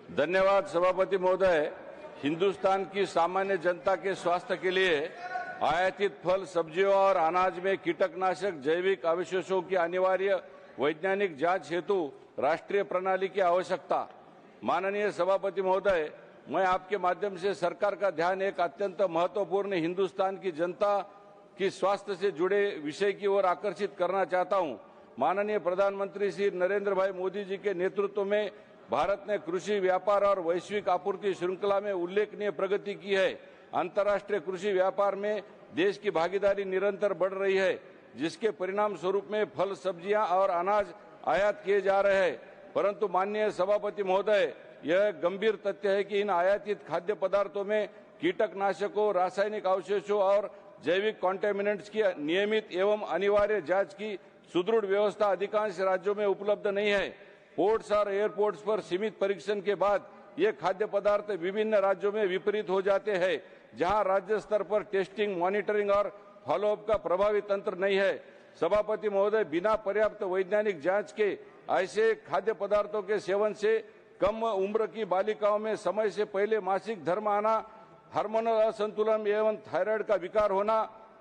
धन्यवाद सभापति महोदय। हिंदुस्तान की सामान्य जनता के स्वास्थ्य के लिए आयातित फल, सब्जियों और अनाज में कीटकनाशक जैविक अवशेषों की अनिवार्य वैज्ञानिक जांच हेतु राष्ट्रीय प्रणाली की आवश्यकता। माननीय सभापति महोदय, मैं आपके माध्यम से सरकार का ध्यान एक अत्यंत महत्वपूर्ण हिंदुस्तान की जनता की स्वास्थ्य से जुड़े विषय की ओर आकर्षित करना चाहता हूं। माननीय प्रधानमंत्री श्री नरेंद्र भाई मोदी जी के नेतृत्व में भारत ने कृषि, व्यापार और वैश्विक आपूर्ति श्रृंखला में उल्लेखनीय प्रगति की है। अंतर्राष्ट्रीय कृषि व्यापार में देश की भागीदारी निरंतर बढ़ रही है, जिसके परिणाम स्वरूप में फल, सब्जियां और अनाज आयात किए जा रहे हैं। परंतु माननीय सभापति महोदय, यह गंभीर तथ्य है कि इन आयातित खाद्य पदार्थों में कीटकनाशकों, रासायनिक अवशेषों और जैविक कॉन्टेमिनेंट्स की नियमित एवं अनिवार्य जांच की सुदृढ़ व्यवस्था अधिकांश राज्यों में उपलब्ध नहीं है। पोर्ट्स और एयरपोर्ट्स पर सीमित परीक्षण के बाद ये खाद्य पदार्थ विभिन्न राज्यों में वितरित हो जाते हैं, जहां राज्य स्तर पर टेस्टिंग, मॉनिटरिंग और फॉलोअप का प्रभावी तंत्र नहीं है। सभापति महोदय, बिना पर्याप्त वैज्ञानिक जांच के ऐसे खाद्य पदार्थों के सेवन से कम उम्र की बालिकाओं में समय से पहले मासिक धर्म आना, हार्मोनल असंतुलन एवं थायराइड का विकार होना,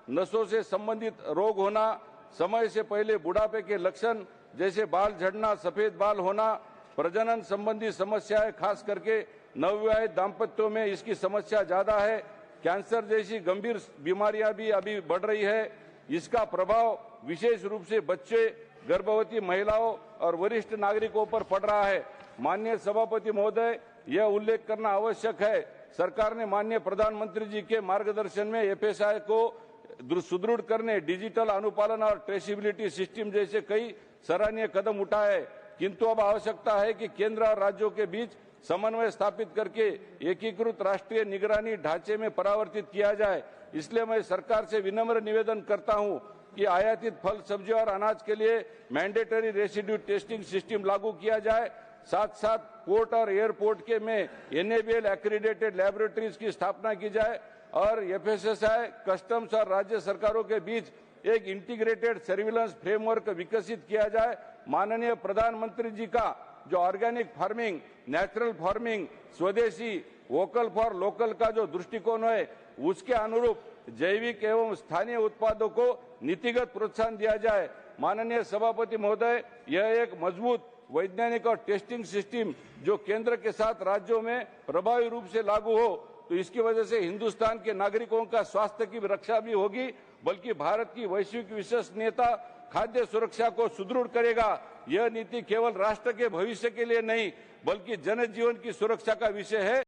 नसों से संबंधित रोग होना, समय से पहले बुढ़ापे के लक्षण जैसे बाल झड़ना, सफेद बाल होना, प्रजनन संबंधी समस्याएं, खास करके नवविवाहित दाम्पत्यों में इसकी समस्या ज्यादा है। कैंसर जैसी गंभीर बीमारियां भी अभी बढ़ रही है। इसका प्रभाव विशेष रूप से बच्चे, गर्भवती महिलाओं और वरिष्ठ नागरिकों पर पड़ रहा है। माननीय सभापति महोदय, यह उल्लेख करना आवश्यक है, सरकार ने माननीय प्रधानमंत्री जी के मार्गदर्शन में एफएसआई को सुदृढ़ करने, डिजिटल अनुपालन और ट्रेसिबिलिटी सिस्टम जैसे कई सराहनीय कदम उठाए, किंतु अब आवश्यकता है कि केंद्र और राज्यों के बीच समन्वय स्थापित करके एकीकृत राष्ट्रीय निगरानी ढांचे में परावर्तित किया जाए। इसलिए मैं सरकार से विनम्र निवेदन करता हूं कि आयातित फल, सब्जी और अनाज के लिए मैंडेटरी रेसिड्यू टेस्टिंग सिस्टम लागू किया जाए। साथ साथ पोर्ट और एयरपोर्ट के में एनएबीएल एक्रीडेटेड लैबोरेटरीज की स्थापना की जाए और एफएसएसआई, कस्टम्स और राज्य सरकारों के बीच एक इंटीग्रेटेड सर्विलांस फ्रेमवर्क विकसित किया जाए। माननीय प्रधानमंत्री जी का जो ऑर्गेनिक फार्मिंग, नेचुरल फार्मिंग, स्वदेशी, वोकल फॉर लोकल का जो दृष्टिकोण है, उसके अनुरूप जैविक एवं स्थानीय उत्पादों को नीतिगत प्रोत्साहन दिया जाए। माननीय सभापति महोदय, यह एक मजबूत वैज्ञानिक और टेस्टिंग सिस्टम जो केंद्र के साथ राज्यों में प्रभावी रूप से लागू हो, तो इसकी वजह से हिंदुस्तान के नागरिकों का स्वास्थ्य की रक्षा भी होगी, बल्कि भारत की वैश्विक विश्वसनीयता, खाद्य सुरक्षा को सुदृढ़ करेगा। यह नीति केवल राष्ट्र के भविष्य के लिए नहीं, बल्कि जनजीवन की सुरक्षा का विषय है।